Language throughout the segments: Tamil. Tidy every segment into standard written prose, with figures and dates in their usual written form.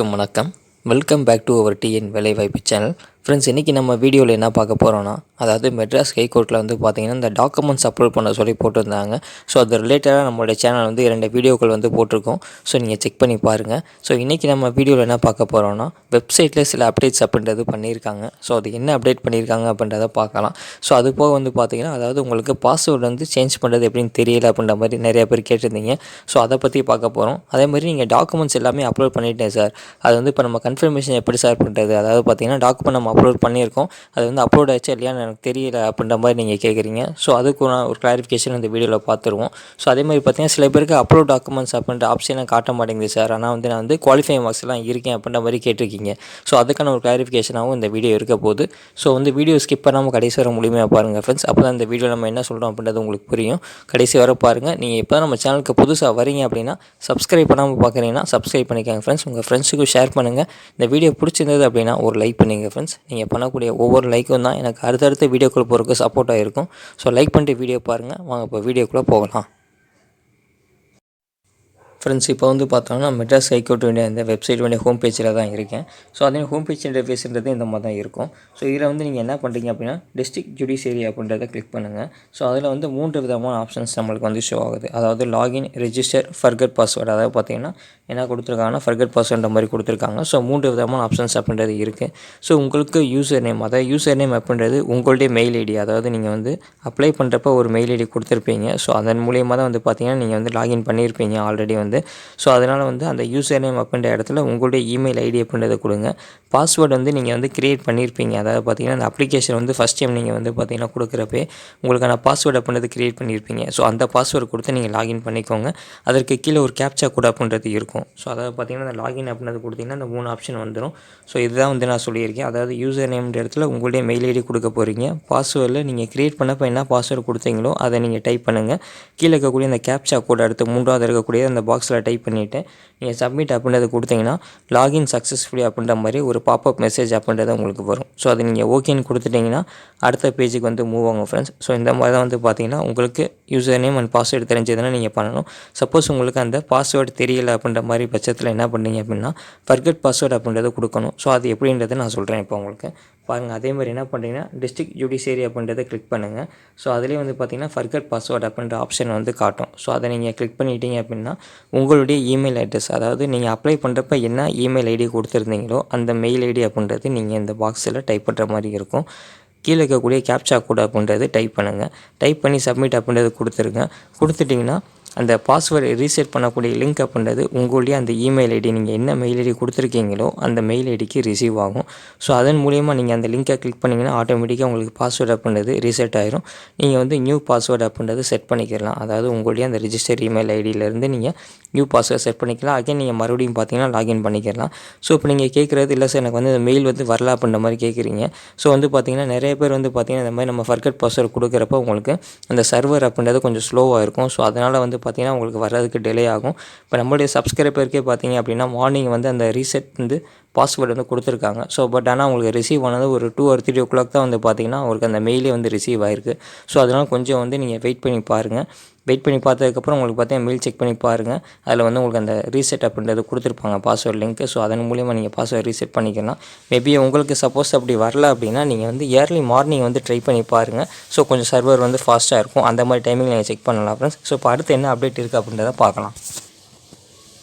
வணக்கம். Welcome back to our TN வேலைவாய்ப்பு சேனல். ஃப்ரெண்ட்ஸ், இன்றைக்கி நம்ம வீடியோவில் என்ன பார்க்க போகிறோன்னா, அதாவது மெட்ராஸ் ஹைகோர்ட்டில் வந்து பார்த்திங்கன்னா இந்த டாக்குமெண்ட்ஸ் அப்லோட் பண்ண சொல்லி போட்டிருந்தாங்க. ஸோ அது ரிலேட்டடாக நம்மளுடைய சேனல் வந்து 2 வீடியோக்கள் வந்து போட்டிருக்கோம். ஸோ நீங்கள் செக் பண்ணி பாருங்கள். ஸோ இன்றைக்கி நம்ம வீடியோவில் என்ன பார்க்க போகிறோன்னா, வெப்சைட்டில் சில அப்டேட்ஸ் அப்படின்றது பண்ணியிருக்காங்க. ஸோ அது என்ன அப்டேட் பண்ணியிருக்காங்க அப்படின்றத பார்க்கலாம். ஸோ அது போக வந்து பார்த்திங்கன்னா, அதாவது உங்களுக்கு பாஸ்வேர்டு வந்து சேஞ்ச் பண்ணுறது எப்படின்னு தெரியல அப்படின்ற மாதிரி நிறைய பேர் கேட்டிருந்தீங்க. ஸோ அதை பற்றி பார்க்க போகிறோம். அதே மாதிரி நீங்கள் டாக்குமெண்ட்ஸ் எல்லாமே அப்லோட் பண்ணிட்டேன் சார், அது வந்து இப்போ நம்ம கன்ஃபர்மேஷன் எப்படி சார் பண்ணுறது, அதாவது பார்த்திங்கன்னா டாக்குமெண்ட் நம்ம அப்லோட் பண்ணியிருக்கோம், அது வந்து அப்லோட் ஆகிடுச்சா இல்லையான்னு எனக்கு தெரியல அப்படின்ற மாதிரி நீங்கள் கேட்குறீங்க. ஸோ அதுக்கு நான் ஒரு கிளாரிஃபிகேஷன் இந்த வீடியோவில் பார்த்துருவோம். ஸோ அதே மாதிரி பார்த்திங்கன்னா சில பேருக்கு அப்லோட் டாக்குமெண்ட்ஸ் அப்படின்ற ஆப்ஷனை காட்ட மாட்டேங்குது சார், ஆனால் வந்து நான் வந்து குவாலிஃபைங் மார்க்ஸ்லாம் இருக்கேன் அப்படின்ற மாதிரி கேட்டிருக்கீங்க. ஸோ அதுக்கான ஒரு கிளாரிஃபிகேஷனாகவும் இந்த வீடியோ இருக்க போகுது. ஸோ வந்து வீடியோ ஸ்கிப் பண்ணாமல் கடைசி வர முழுமையாக பாருங்கள் ஃப்ரெண்ட்ஸ். அப்போ தான் இந்த வீடியோ நம்ம என்ன சொல்கிறோம் அப்படின்றது உங்களுக்கு புரியும். கடைசி வர பாருங்கள். நீங்கள் இப்போ நம்ம சேனலுக்கு புதுசாக வரீங்க அப்படின்னா, சப்ஸ்கிரைப் பண்ணாமல் பார்க்குறீங்கன்னா சப்ஸ்கிரைப் பண்ணிக்கோங்க ஃப்ரெண்ட்ஸ். உங்கள் ஃப்ரெண்ட்ஸுக்கும் ஷேர் பண்ணுங்கள். இந்த வீடியோ பிடிச்சிருந்தது அப்படின்னா ஒரு லைக் பண்ணுங்க ஃப்ரெண்ட்ஸ். நீங்கள் பண்ணக்கூடிய ஒவ்வொரு லைக்கும் தான் எனக்கு அடுத்தடுத்த வீடியோக்குள்ளே போகிறதுக்கு சப்போர்ட்டாக இருக்கும். ஸோ லைக் பண்ணிட்டு வீடியோ பாருங்கள். வாங்க இப்போ வீடியோக்குள்ளே போகலாம். ஃப்ரெண்ட்ஸ், இப்போ வந்து பார்த்தோம்னா மெட்ராஸ் ஹைகோர்ட் இந்த வெப்சைட் ஹோம் பேஜில் தான் இருக்கேன். ஸோ அதே ஹோம் பேஜ் இன்டர்ஃபேஸ்ன்றது இந்த மாதிரி தான் இருக்கும். ஸோ இதில் வந்து நீங்கள் என்ன பண்ணுறீங்க அப்படின்னா, டிஸ்ட்ரிக்ட் ஜுடிஷியரி அப்படின்றத கிளிக் பண்ணுங்கள். ஸோ அதில் வந்து 3 விதமான ஆப்ஷன்ஸ் நம்மளுக்கு வந்து ஷோ ஆகுது. அதாவது லாகின், ரெஜிஸ்டர், ஃபர்கட் பாஸ்வேர்டு. அதாவது பார்த்தீங்கன்னா என்ன கொடுத்துருக்காங்கன்னா ஃபர்கட் பாஸ்வேர்டுன்ற மாதிரி கொடுத்துருக்காங்க. ஸோ 3 விதமான ஆப்ஷன்ஸ் அப்படின்றது இருக்குது. ஸோ உங்களுக்கு யூசர் நேம், அதாவது யூசர் நேம் அப்படின்றது உங்களுடைய மெயில் ஐடி, அதாவது நீங்கள் வந்து அப்ளை பண்ணுறப்ப ஒரு மெயில் ஐடி கொடுத்துருப்பீங்க. ஸோ அதன் மூலியமாக தான் வந்து பார்த்தீங்கன்னா நீங்கள் வந்து லாகின் பண்ணியிருப்பீங்க ஆல்ரெடி வந்து. ஸோ அதனால் வந்து அந்த யூசர் நேம் அப்படின்ற இடத்துல உங்களுடைய இமெயில் ஐடி அப்படின்றத கொடுங்க. பாஸ்வேர்டு வந்து நீங்கள் வந்து க்ரியேட் பண்ணியிருப்பீங்க. அதாவது பார்த்தீங்கன்னா அந்த அப்ளிகேஷன் வந்து ஃபஸ்ட் டைம் நீங்கள் வந்து பார்த்தீங்கன்னா கொடுக்குறப்பே உங்களுக்கான பாஸ்வேர்டு அப்படின்றது க்ரியேட் பண்ணியிருப்பீங்க. ஸோ அந்த பாஸ்வேர்டு கொடுத்து நீங்கள் லாகின் பண்ணிக்கோங்க. அதற்கு கீழே ஒரு கேப்சா கோட் அப்படின்றது இருக்கும். ஸோ அதாவது பார்த்தீங்கன்னா அந்த லாகின் அப்படின்றது கொடுத்தீங்கன்னா அந்த 3 ஆப்ஷன் வந்துடும். ஸோ இதுதான் வந்து நான் சொல்லியிருக்கேன். அதாவது யூசர் நேம்ன்ற இடத்துல உங்களுடைய மெயில் ஐடி கொடுக்க போகிறீங்க. பாஸ்வேர்டில் நீங்கள் க்ரியேட் பண்ணப்போ என்ன பாஸ்வேர்டு கொடுத்தீங்களோ அதை நீங்கள் டைப் பண்ணுங்கள். கீழே இருக்கக்கூடிய அந்த கேப்சா கோட் அடுத்து 3வது இருக்கக்கூடிய அந்த பாக்ஸில் டைப் பண்ணிவிட்டு நீங்கள் சப்மிட் அப்படின்றத கொடுத்தீங்கன்னா லாகின் சக்ஸஸ்ஃபுல்லி அப்படின்ற மாதிரி ஒரு பாப்அப் மெசேஜ் அப்படின்றது உங்களுக்கு வரும். ஸோ அது நீங்கள் ஓகேன்னு கொடுத்துட்டிங்கன்னா அடுத்த பேஜுக்கு வந்து மூவ் ஆகும் ஃப்ரெண்ட்ஸ். ஸோ இந்த மாதிரி தான் வந்து பார்த்தீங்கன்னா உங்களுக்கு யூசர் நேம் அண்ட் பாஸ்வேர்டு தெரிஞ்சதுன்னா நீங்கள் பண்ணணும். சப்போஸ் உங்களுக்கு அந்த பாஸ்வேர்டு தெரியலை அப்படின்ற மாதிரி பட்சத்தில் என்ன பண்ணீங்க அப்படின்னா ஃபர்கட் பாஸ்வேர்டு அப்படின்றத கொடுக்கணும். ஸோ அது எப்படின்றத நான் சொல்கிறேன் இப்போ உங்களுக்கு பாருங்கள். அதே மாதிரி என்ன பண்ணுறீங்கன்னா டிஸ்ட்ரிக்ட் ஜுடிஷியரி அப்படின்றத கிளிக் பண்ணுங்கள். ஸோ அதிலே வந்து பார்த்தீங்கன்னா ஃபர்கட் பாஸ்வேர்டு அப்படின்ற ஆப்ஷன் வந்து காட்டும். ஸோ அதை நீங்கள் கிளிக் பண்ணிட்டீங்க அப்படின்னா உங்களுடைய இமெயில் அட்ரஸ், அதாவது நீங்கள் அப்ளை பண்ணுறப்ப என்ன இமெயில் ஐடி கொடுத்துருந்தீங்களோ அந்த மெயில் ஐடி அப்படின்றது நீங்கள் இந்த பாக்ஸில் டைப் பண்ணுற மாதிரி இருக்கும். கீழே இருக்கக்கூடிய கேப்சா கோட் அப்படின்றது டைப் பண்ணுங்கள். டைப் பண்ணி சப்மிட் அப்படின்றது கொடுத்துருங்க. கொடுத்துட்டிங்கன்னா அந்த பாஸ்வேர்டு ரீசெட் பண்ணக்கூடிய லிங்க் அப்படின்றது உங்களுடைய அந்த இமெயில் ஐடி, நீங்கள் என்ன மெயில் ஐடி கொடுத்துருக்கீங்களோ அந்த மெயில் ஐடிக்கு ரிசீவ் ஆகும். ஸோ அதன் மூலிமா நீங்கள் அந்த லிங்கை கிளிக் பண்ணிங்கன்னா ஆட்டோமேட்டிக்காக உங்களுக்கு பாஸ்வேர்டு அப்படின்றது ரீசெட் ஆயிரும். நீங்கள் வந்து நியூ பாஸ்வேர்டு அப்படின்றது செட் பண்ணிக்கலாம். அதாவது உங்களுடைய அந்த ரிஜிஸ்டர் இமெயில் ஐடியிலேருந்து நீங்கள் நியூ பாஸ்வேர்டு செட் பண்ணிக்கலாம். அகைன் நீங்கள் மறுபடியும் பார்த்தீங்கன்னா லாகின் பண்ணிக்கலாம். ஸோ இப்போ நீங்கள் கேட்குறது இல்லை சார் எனக்கு வந்து அந்த மெயில் வந்து வரல அப்படின்ற மாதிரி கேட்குறீங்க. ஸோ வந்து பார்த்தீங்கன்னா நிறைய பேர் வந்து பார்த்தீங்கன்னா இந்த மாதிரி நம்ம ஃபர்கட் பாஸ்வேர்டு கொடுக்குறப்ப உங்களுக்கு அந்த சர்வர் அப்படின்றது கொஞ்சம் ஸ்லோவாக இருக்கும். ஸோ அதனால் வந்து பார்த்தீங்கன்னா உங்களுக்கு வர்றதுக்கு டிலே ஆகும். இப்போ நம்மளுடைய சப்ஸ்கிரைபருக்கே பார்த்தீங்க அப்படின்னா மார்னிங் வந்து அந்த ரீசெட் வந்து பாஸ்வேர்டு வந்து கொடுத்துருக்காங்க. ஸோ பட் ஆனால் உங்களுக்கு ரிசீவ் ஆனது ஒரு 2 or 3 o'clock தான் வந்து பார்த்தீங்கன்னா உங்களுக்கு அந்த மெயிலே வந்து ரிசீவ் ஆகிருக்கு. ஸோ அதனால் கொஞ்சம் வந்து நீங்கள் வெயிட் பண்ணி பாருங்கள். வெயிட் பண்ணி பார்த்ததுக்கப்புறம் உங்களுக்கு பார்த்தீங்கன்னா மெயில் செக் பண்ணி பாருங்கள். அதில் வந்து உங்களுக்கு அந்த ரீசெட் அப்படின்றது கொடுத்துருப்பாங்க பாஸ்வேர்டு லிங்க்கு. ஸோ அதன் மூலிமா நீங்கள் பாஸ்வேர்டு ரீசெட் பண்ணிக்கலாம். மேபி உங்களுக்கு சப்போஸ் அப்படி வரல அப்படின்னா நீங்கள் வந்து ஏர்லி மார்னிங் வந்து ட்ரை பண்ணி பாருங்கள். ஸோ கொஞ்சம் சர்வர் வந்து ஃபாஸ்ட்டாக இருக்கும். அந்த மாதிரி டைமிங் நீங்கள் செக் பண்ணலாம் ஃப்ரெண்ட்ஸ். ஸோ இப்போ அடுத்து என்ன அப்டேட் இருக்குது அப்படின்றத பார்க்கலாம்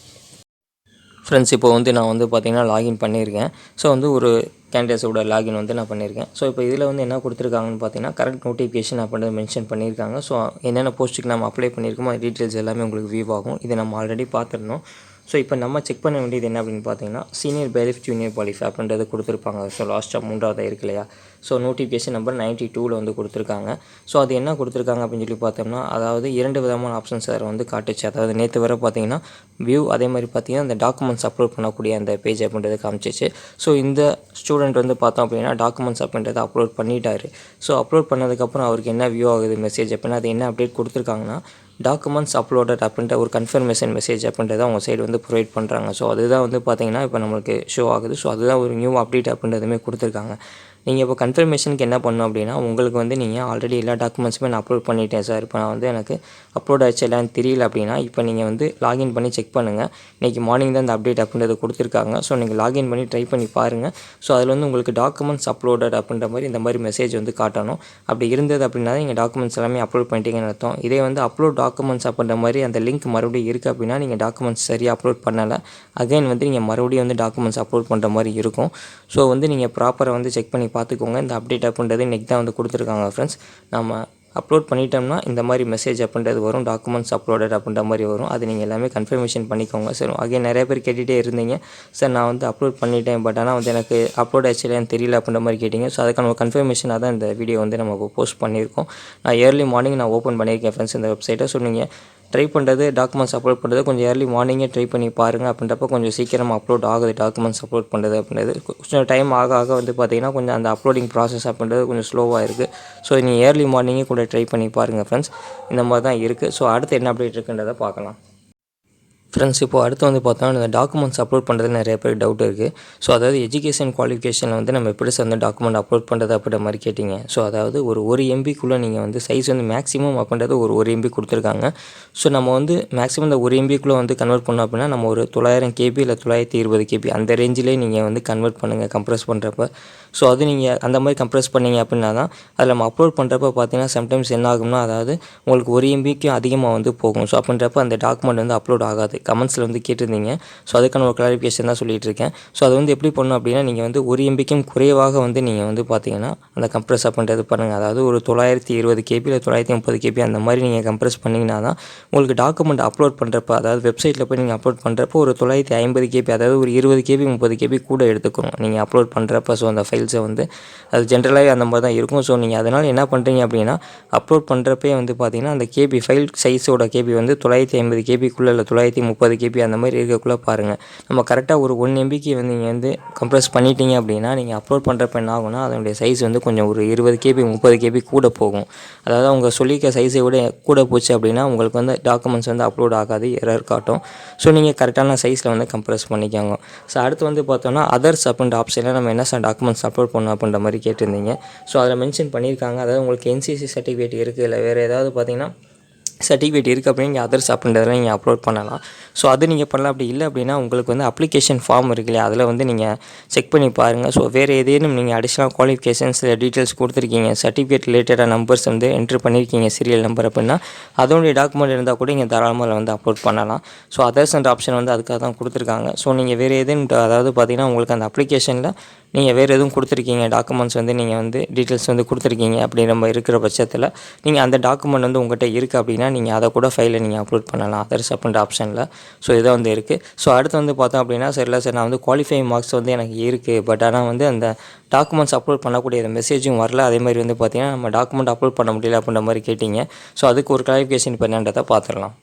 ஃப்ரெண்ட்ஸ். இப்போ வந்து நான் வந்து பார்த்திங்கன்னா லாகின் பண்ணியிருக்கேன். ஸோ வந்து ஒரு கேண்டிடேட்ஸோட லாகின் வந்து நான் பண்ணியிருக்கேன். ஸோ இப்போ இதில் வந்து என்ன கொடுத்துருக்காங்கன்னு பார்த்தீங்கன்னா கரெக்ட் நோட்டிஃபிகேஷன் அப்படின்றத மென்ஷன் பண்ணியிருக்காங்க. ஸோ என்னென்ன போஸ்ட்டுக்கு நம்ம அப்ளை பண்ணியிருக்கோமோ டீட்டெயில்ஸ் எல்லாமே உங்களுக்கு வியூ ஆகும். இதை நம்ம ஆல்ரெடி பார்த்துருந்தோம். ஸோ இப்போ நம்ம செக் பண்ண வேண்டியது என்ன அப்படின்னு பார்த்தீங்கன்னா சீனியர் பேலிஃப் ஜூனியர் பாலிஃப் அப்படின்றது கொடுத்துருப்பாங்க. ஸோ லாஸ்ட்டாக 3வது இருக்கு இல்லையா. ஸோ நோட்டிஃபிகேஷன் நம்பர் 92ல் வந்து கொடுத்துருக்காங்க. ஸோ அது என்ன கொடுத்துருக்காங்க அப்படின்னு சொல்லி பார்த்தோம்னா அதாவது 2 விதமான ஆப்ஷன்ஸ் அதில் வந்து காட்டுச்சு. அதாவது நேற்று வரை பார்த்தீங்கன்னா வியூ, அதே மாதிரி பார்த்தீங்கன்னா அந்த டாக்குமெண்ட்ஸ் அப்லோட் பண்ணக்கூடிய அந்த பேஜ் அப்படின்றது காமிச்சிச்சு. ஸோ இந்த ஸ்டூடெண்ட் வந்து பார்த்தோம் அப்படின்னா டாக்குமெண்ட்ஸ் அப்படின்றத அப்லோட் பண்ணிட்டாரு. ஸோ அப்லோட் பண்ணதுக்கப்புறம் அவருக்கு என்ன வியூ ஆகுது மெசேஜ் அப்படின்னா அது என்ன அப்டேட் கொடுத்துருக்காங்கன்னா டாக்குமெண்ட்ஸ் அப்லோடட் அப்படின்ற ஒரு கன்ஃபர்மேஷன் மெசேஜ் அப்படின்றத அவங்க சைடு வந்து ப்ரொவைட் பண்ணுறாங்க. ஸோ அதுதான் வந்து பார்த்திங்கன்னா இப்போ நம்மளுக்கு ஷோ ஆகுது. ஸோ அதுதான் ஒரு நியூ அப்டேட் அப்படின்றதுமே கொடுத்துருக்காங்க. நீங்கள் இப்போ கன்ஃபர்மேஷனுக்கு என்ன பண்ணணும் அப்படின்னா, உங்களுக்கு வந்து நீங்கள் ஆல்ரெடி எல்லா டாக்குமெண்ட்ஸுமே நான் அப்லோட் பண்ணிட்டேன் சார், இப்போ நான் வந்து எனக்கு அப்லோட் ஆச்சு எல்லாம் தெரியல அப்படின்னா, இப்போ நீங்கள் வந்து லாகின் பண்ணி செக் பண்ணுங்கள். இன்றைக்கி மார்னிங் தான் இந்த அப்டேட் அப்படின்றது கொடுத்துருக்காங்க. ஸோ நீங்கள் லாகின் பண்ணி ட்ரை பண்ணி பாருங்கள். ஸோ அதில் வந்து உங்களுக்கு டாக்குமெண்ட்ஸ் அப்லோடட் அப்படின்ற மாதிரி இந்த மாதிரி மெசேஜ் வந்து காட்டணும். அப்படி இருந்தது அப்படின்னா நீங்கள் டாக்குமெண்ட்ஸ் எல்லாமே அப்லோட் பண்ணிட்டீங்கன்னு அர்த்தம். இதே வந்து அப்லோட் டாக்குமெண்ட்ஸ் அப்படின்ற மாதிரி அந்த லிங்க் மறுபடியும் இருக்குது அப்படின்னா, நீங்கள் டாக்குமெண்ட்ஸ் சரியாக அப்லோட் பண்ணலை, அகைன் வந்து நீங்கள் மறுபடியும் வந்து டாக்குமெண்ட்ஸ் அப்லோட் பண்ணுற மாதிரி இருக்கும். ஸோ வந்து நீங்கள் ப்ராப்பராக வந்து செக் பண்ணி பார்த்துக்கோங்க. இந்த அப்டேட் அப்படின்றது இன்றைக்கி தான் வந்து கொடுத்துருக்காங்க ஃப்ரெண்ட்ஸ். நம்ம அப்லோட் பண்ணிட்டோம்னா இந்த மாதிரி மெசேஜ் அப்படின்றது வரும், டாக்குமெண்ட்ஸ் அப்லோடட் அப்படின்ற மாதிரி வரும். அது நீங்கள் எல்லாமே கன்ஃபர்மேஷன் பண்ணிக்கோங்க. சரி, அகைன் நிறைய பேர் கேட்டுகிட்டே இருந்தீங்க, சார் நான் வந்து அப்லோட் பண்ணிட்டேன், பட் ஆனால் வந்து எனக்கு அப்லோட் ஆச்சுன்னு தெரியல அப்படின்ற மாதிரி கேட்டிங்க. ஸோ அதுக்கான கன்ஃபர்மேஷனாக தான் இந்த வீடியோ வந்து நம்ம போஸ்ட் பண்ணியிருக்கோம். நான் ஏர்லி மார்னிங் நான் ஓப்பன் பண்ணியிருக்கேன் ஃப்ரெண்ட்ஸ் இந்த வெப்சைட்டை. ஸோ நீங்கள் ட்ரை பண்ணுறது, டாக்குமெண்ட்ஸ் அப்லோட் பண்ணுறது கொஞ்சம் ஏர்லி மார்னிங்கே ட்ரை பண்ணி பாருங்கள். அப்படின்றப்ப கொஞ்சம் சீக்கிரமாக அப்லோட் ஆகுது டாக்குமெண்ட்ஸ் அப்லோட் பண்ணுறது அப்படின்றது. கொஞ்சம் டைம் ஆக வந்து பார்த்திங்கன்னா கொஞ்சம் அந்த அப்லோடிங் ப்ராசஸ் அப்படின்றது கொஞ்சம் ஸ்லோவாக இருக்குது. ஸோ நீங்கள் ஏர்லி மார்னிங்கே கூட ட்ரை பண்ணி பாருங்கள் ஃப்ரெண்ட்ஸ். இந்த மாதிரி தான் இருக்குது. ஸோ அடுத்து என்ன அப்டேட் இருக்குன்றதை பார்க்கலாம் ஃப்ரெண்ட்ஸ். இப்போ அடுத்து வந்து பார்த்தோன்னா இந்த டாக்குமெண்ட்ஸ் அப்லோட் பண்ணுறது நிறைய பேர் டவுட் இருக்குது. ஸோ அதாவது எஜுகேஷன் குவாலிஃபிகேஷனில் வந்து நம்ம எப்படி வந்து டாக்குமெண்ட் அப்லோட் பண்ணுறது அப்படின்ற மாதிரி கேட்டிங்க. ஸோ அதாவது ஒரு எம்பிக்குள்ளே நீங்கள் வந்து சைஸ் வந்து மேக்ஸிமம் அப்படின்றது ஒரு எம்பி கொடுத்துருக்காங்க. ஸோ நம்ம வந்து மேக்ஸிமம் இந்த ஒரு எம்பிக்குள்ளே வந்து கன்வெர்ட் பண்ணோம் அப்படின்னா நம்ம ஒரு 900 KB இல்லை 920 KB அந்த ரேஞ்சிலே நீங்கள் வந்து கன்வெர்ட் பண்ணுங்கள் கம்ப்ரெஸ் பண்ணுறப்ப. ஸோ அது நீங்கள் அந்த மாதிரி கம்ப்ரெஸ் பண்ணிங்க அப்படின்னா தான் அதில் நம்ம அப்லோட் பண்ணுறப்ப பார்த்தீங்கன்னா சம்டைம்ஸ் என்ன ஆகும்னா, அதாவது உங்களுக்கு ஒரு எம்பிக்கு அதிகமாக வந்து போகும். ஸோ அப்படின்றப்ப அந்த டாக்குமெண்ட் வந்து அப்லோட் ஆகாது. கமெண்ட்ஸில் வந்து கேட்டிருந்தீங்க. ஸோ அதுக்கான ஒரு கிளாரிஃபிகேஷன் தான் சொல்லிகிட்டு இருக்கேன். ஸோ அது வந்து எப்படி பண்ணணும் அப்படின்னா, நீங்கள் வந்து ஒரு எம்பிக்கும் குறைவாக வந்து நீங்கள் வந்து பார்த்தீங்கன்னா அந்த கம்ப்ரெஸ் அப்படின்றது பண்ணுங்கள். அதாவது ஒரு 920 KB இல்லை 930 KB அந்த மாதிரி நீங்கள் கம்ப்ரெஸ் பண்ணிங்கன்னா தான் உங்களுக்கு டாக்குமெண்ட் அப்லோட் பண்ணுறப்ப, அதாவது வெப்சைட்டில் போய் நீங்கள் அப்லோட் பண்ணுறப்போ ஒரு 950 KB, அதாவது ஒரு 20 KB 30 KB கூட எடுத்துக்கணும் நீங்கள் அப்லோட் பண்ணுறப்ப. ஸோ அந்த ஃபைல்ஸை வந்து அது ஜென்ரலாகவே அந்த மாதிரி தான் இருக்கும். ஸோ நீங்கள் அதனால் என்ன பண்ணுறீங்க அப்படின்னா, அப்லோட் பண்ணுறப்பே வந்து பார்த்தீங்கன்னா அந்த KB ஃபைல் சைஸோட KB வந்து 950 KBக்குள்ளே இல்லை 930 KB அந்த மாதிரி இருக்கக்குள்ளே பாருங்கள். நம்ம கரெக்டாக ஒரு 1 MBக்கு வந்து நீங்கள் வந்து கம்ப்ரெஸ் பண்ணிட்டீங்க அப்படின்னா, நீங்கள் அப்லோட் பண்ணுறப்ப என்ன ஆகும்னா அதனுடைய சைஸ் வந்து கொஞ்சம் ஒரு 20 KB 30 KB கூட போகும். அதாவது அவங்க சொல்லியிருக்க சைஸை விட கூட போச்சு அப்படின்னா உங்களுக்கு வந்து டாக்குமெண்ட்ஸ் வந்து அப்லோட் ஆகாது, எரர் காட்டும். ஸோ நீங்கள் கரெக்டான சைஸில் வந்து கம்ப்ரெஸ் பண்ணிக்கோங்க. ஸோ அடுத்து வந்து பார்த்தோன்னா அதர்ஸ் அப்படின்ற ஆப்ஷனில் நம்ம என்ன சார் டாக்குமெண்ட்ஸ் அப்லோட் பண்ணணும் அப்படின்ற மாதிரி கேட்டிருந்தீங்க. ஸோ அதில் மென்ஷன் பண்ணியிருக்காங்க. அதாவது உங்களுக்கு NCC சர்டிஃபிகேட் இருக்குது, இல்லை வேறு ஏதாவது பார்த்தீங்கன்னா சர்டிஃபிகேட் இருக்குது அப்படின்னு நீங்கள் அதர்ஸ் அப்படின்றதெல்லாம் நீங்கள் அப்லோட் பண்ணலாம். ஸோ அது நீங்கள் பண்ணலாம். அப்படி இல்லை அப்படின்னா உங்களுக்கு வந்து அப்ளிகேஷன் ஃபார்ம் இருக்கு இல்லையா, அதில் வந்து நீங்கள் செக் பண்ணி பாருங்கள். ஸோ வேறு ஏதேனும் நீங்கள் அடிஷ்னல் குவாலிஃபிகேஷன்ஸ் டீட்டெயில்ஸ் கொடுத்துருக்கீங்க, சர்டிஃபிகேட் ரிலேட்டடாக நம்பர்ஸ் வந்து என்ட்ரு பண்ணியிருக்கீங்க, சீரியல் நம்பர் அப்படின்னா அதோடைய டாக்குமெண்ட் இருந்தால் கூட நீங்கள் தாராளமாக வந்து அப்லோட் பண்ணலாம். ஸோ அதர்ஸ் என்ற ஆப்ஷன் வந்து அதுக்காக தான் கொடுத்துருக்காங்க. ஸோ நீங்கள் வேறு ஏதேனும், அதாவது பார்த்தீங்கன்னா உங்களுக்கு அந்த அப்ளிகேஷனில் நீங்கள் வேறு எதுவும் கொடுத்துருக்கீங்க, டாக்குமெண்ட்ஸ் வந்து நீங்கள் வந்து டீட்டெயில்ஸ் வந்து கொடுத்துருக்கீங்க அப்படின்ற மாதிரி இருக்கிற பட்சத்தில் நீங்கள் அந்த டாக்குமெண்ட் வந்து உங்கள்கிட்ட இருக்குது அப்படின்னா நீங்கள் அதை கூட ஃபைலை நீங்கள் அப்லோட் பண்ணலாம் அதர்ஸ் அப்படின்ற ஆப்ஷனில். ஸோ இதை வந்து இருக்குது. ஸோ அடுத்து வந்து பார்த்தோம் அப்படின்னா, சரியில்லை சார் நான் வந்து குவாலிஃபைங் மார்க்ஸ் வந்து எனக்கு இருக்குது, பட் ஆனால் வந்து அந்த டாக்குமெண்ட்ஸ் அப்லோட் பண்ணக்கூடிய மெசேஜும் வரல, அதே மாதிரி வந்து பார்த்திங்கன்னா நம்ம டாக்குமெண்ட் அப்லோட் பண்ண முடியல அப்படின்ற மாதிரி கேட்டிங்க. ஸோ அதுக்கு ஒரு கிளாரிஃபிகேஷன் இப்போ என்னன்றதை பார்த்துடலாம்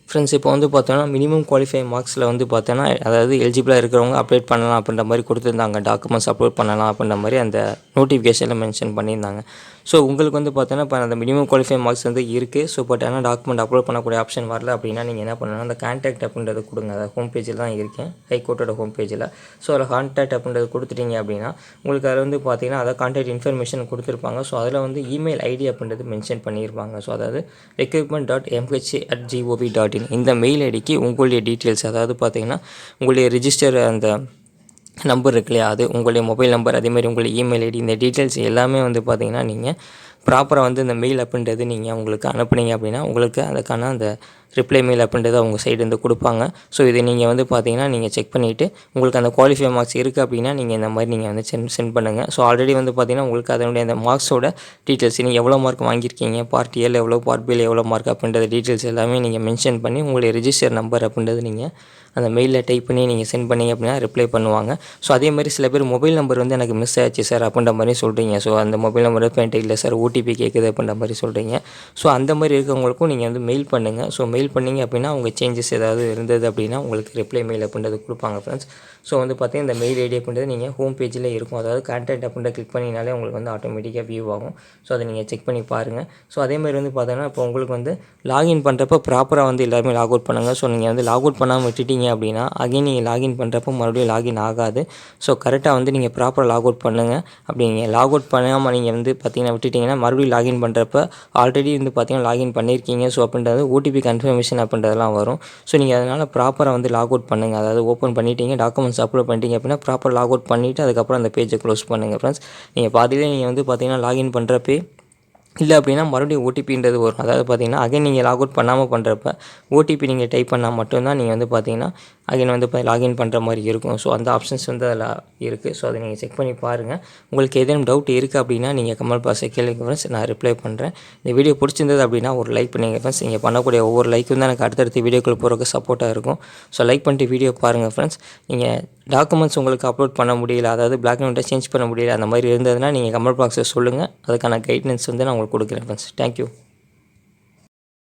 ஃப்ரெண்ட்ஸ். இப்போ வந்து பார்த்தோன்னா மினிமம் குவாலிஃபை மார்க்ஸில் வந்து பார்த்தோன்னா, அதாவது எலிஜிபிளாக இருக்கிறவங்க அப்டேட் பண்ணலாம் அப்படின்ற மாதிரி கொடுத்துருந்தாங்க, டாக்குமெண்ட்ஸ் அப்லோட் பண்ணலாம் அப்படின்ற மாதிரி அந்த நோட்டிஃபிகேஷனில் மென்ஷன் பண்ணியிருந்தாங்க. ஸோ உங்களுக்கு வந்து பார்த்தோன்னா இப்போ அந்த மினிமம் குவாலிஃபை மார்க்ஸ் வந்து இருக்குது. ஸோ பட் ஆனால் டாக்குமெண்ட் அப்லோட் பண்ணக்கூடிய ஆப்ஷன் வரல அப்படின்னா நீங்கள் என்ன பண்ணணும்னா அந்த கான்டாக்ட் அப்படின்றது கொடுங்க. அதாவது ஹோம் பேஜில் தான் இருக்கேன், ஹைகோர்ட்டோட ஹோம் பேஜில். ஸோ அதில் கான்டாக்ட் அப்படின்றது கொடுத்துட்டீங்க அப்படின்னா உங்களுக்கு அதில் வந்து பார்த்தீங்கன்னா அதை கான்டாக்ட் இன்ஃபர்மேஷன் கொடுத்துருப்பாங்க. ஸோ அதில் வந்து இமெயில் ஐடி அப்படின்றது மென்ஷன் பண்ணியிருப்பாங்க. ஸோ அதாவது recruitment.mha@gov.in இந்த மெயில் ஐடிக்கு உங்களுடைய டீட்டெயில்ஸ், அதாவது பார்த்தீங்கன்னா உங்களுடைய ரிஜிஸ்டர் அந்த நம்பர் இருக்கு இல்லையா, அது உங்களுடைய மொபைல் நம்பர், அதேமாதிரி உங்களுடைய இமெயில் ஐடி, இந்த டீட்டெயில்ஸ் எல்லாமே வந்து பார்த்திங்கன்னா நீங்கள் ப்ராப்பராக வந்து இந்த மெயில் அப்படின்றது நீங்கள் உங்களுக்கு அனுப்புனீங்க அப்படின்னா உங்களுக்கு அதுக்கான அந்த ரிப்ளை மெயில் அப்படின்றது அவங்க சைடு வந்து கொடுப்பாங்க. ஸோ இதை நீங்கள் வந்து பார்த்தீங்கன்னா நீங்கள் செக் பண்ணிவிட்டு உங்களுக்கு அந்த குவாலிஃபை மார்க்ஸ் இருக்குது அப்படின்னா நீங்கள் இந்த மாதிரி நீங்கள் வந்து சென்ட் பண்ணுங்கள். ஸோ ஆல்ரெடி வந்து பார்த்தீங்கன்னா உங்களுக்கு அதனுடைய அந்த மார்க்ஸோட டீட்டெயில்ஸ், நீங்கள் எவ்வளோ மார்க் வாங்கியிருக்கீங்க, பார்ட் ஏல எவ்வளோ, பார்ட் பியில் எவ்வளோ மார்க் அப்படின்றது டீட்டெயில்ஸ் எல்லாமே நீங்கள் மென்ஷன் பண்ணி உங்களுடைய ரிஜிஸ்டர் நம்பர் அப்படின்றது நீங்கள் அந்த மெயிலில் டைப் பண்ணி நீங்கள் சென்ட் பண்ணிங்க அப்படின்னா ரிப்ளை பண்ணுவாங்க. ஸோ அதே மாதிரி சில பேர் மொபைல் நம்பர் வந்து எனக்கு மிஸ் ஆச்சு சார் அப்படின்ற மாதிரி சொல்கிறீங்க. ஸோ அந்த மொபைல் நம்பர் என்கிட்ட இல்லை சார், ஓடிபி கேட்குது அப்படின்ற மாதிரி சொல்கிறீங்க. ஸோ அந்த மாதிரி இருக்கவங்களுக்கும் நீங்கள் வந்து மெயில் பண்ணுங்கள். ஸோ மெயில் பண்ணிங்க அப்படின்னா அவங்க சேஞ்சஸ் ஏதாவது இருந்தது அப்படின்னா உங்களுக்கு ரிப்ளை மெயில் அப்படின்றது கொடுப்பாங்க ஃப்ரெண்ட்ஸ். ஸோ வந்து பார்த்தீங்கன்னா இந்த மெயில் ஐடி அப்படின்றது நீங்கள் ஹோம் பேஜில் இருக்கும். அதாவது கான்டாக்ட் அப்படின்ற கிளிக் பண்ணினாலே உங்களுக்கு வந்து ஆட்டோமேட்டிக்காக வியூ ஆகும். ஸோ அதை நீங்கள் செக் பண்ணி பாருங்கள். ஸோ அதேமாதிரி வந்து பார்த்தீங்கன்னா இப்போ உங்களுக்கு வந்து லாகின் பண்ணுறப்ப ப்ராப்பராக வந்து எல்லாருமே லாக் அவுட் பண்ணுங்கள். ஸோ நீங்கள் வந்து லாக் அவுட் பண்ணாமல் விட்டுட்டீங்க அப்படின்னா அகைன் நீங்கள் லாகின் பண்ணுறப்போ மறுபடியும் லாகின் ஆகாது. ஸோ கரெக்டாக வந்து நீங்கள் ப்ராப்பராக லாக் அவுட் பண்ணுங்கள். அப்படி நீங்கள் லாக் அவுட் பண்ணாமல் நீங்கள் வந்து பார்த்தீங்கன்னா விட்டுட்டிங்கன்னா மறுபடியும் லாகின் பண்ணுறப்ப ஆல்ரெடி வந்து பார்த்தீங்கன்னா லாகின் பண்ணியிருக்கீங்க. ஸோ அப்படின்றது ஓடிபி கன்ஃபர்மேஷன் அப்படின்றதெல்லாம் வரும். ஸோ நீங்கள் அதனால் ப்ராப்பராக வந்து லாக் அவுட் பண்ணுங்கள். அதாவது ஓப்பன் பண்ணிட்டீங்க, டாக்குமெண்ட்ஸ் அப்லோட் பண்ணிட்டீங்க அப்படின்னா ப்ராப்பர் லாக் அவுட் பண்ணிவிட்டு அதுக்கப்புறம் அந்த பேஜை க்ளோஸ் பண்ணுங்கள் ஃப்ரெண்ட்ஸ். நீங்கள் பாதியிலே நீங்கள் வந்து பார்த்தீங்கன்னா லாகின் பண்ணுறப்பே இல்லை அப்படின்னா மறுபடியும் ஓடிபின்றது வரும். அதாவது பார்த்தீங்கன்னா அகைன் நீங்கள் லாக் அவுட் பண்ணாமல் பண்ணுறப்ப ஓடிபி நீங்கள் டைப் பண்ணால் மட்டும்தான் நீங்கள் வந்து பார்த்தீங்கன்னா அகைன் வந்து லாகின் பண்ணுற மாதிரி இருக்கும். ஸோ அந்த ஆப்ஷன்ஸ் வந்து அதில் இருக்குது. ஸோ அதை நீங்கள் செக் பண்ணி பாருங்கள். உங்களுக்கு ஏதேனும் டவுட் இருக்குது அப்படின்னா நீங்கள் கமெண்ட் பாக்ஸில் கேளுங்க ஃப்ரெண்ட்ஸ், நான் ரிப்ளை பண்ணுறேன். இந்த வீடியோ பிடிச்சிருந்தது அப்படின்னா ஒரு லைக் பண்ணுங்கள் ஃப்ரெண்ட்ஸ். நீங்கள் பண்ணக்கூடிய ஒவ்வொரு லைக்கும் தான் எனக்கு அடுத்தடுத்து வீடியோக்குள்ள போகிறதுக்கு சப்போர்ட்டாக இருக்கும். ஸோ லைக் பண்ணிட்டு வீடியோ பாருங்கள் ஃப்ரெண்ட்ஸ். நீங்கள் டாக்குமெண்ட்ஸ் உங்களுக்கு அப்லோட் பண்ண முடியல, அதாவது பிளாக் அண்ட் ஒயிட்டை சேஞ்ச் பண்ண முடியல, அந்த மாதிரி இருந்ததுன்னா நீங்கள் கமெண்ட் பாக்ஸில் சொல்லுங்கள். அதுக்கான கைட்லைன்ஸ் வந்து நான் உங்களுக்கு கொடுக்குறேன் ஃப்ரெண்ட்ஸ். தேங்க்யூ.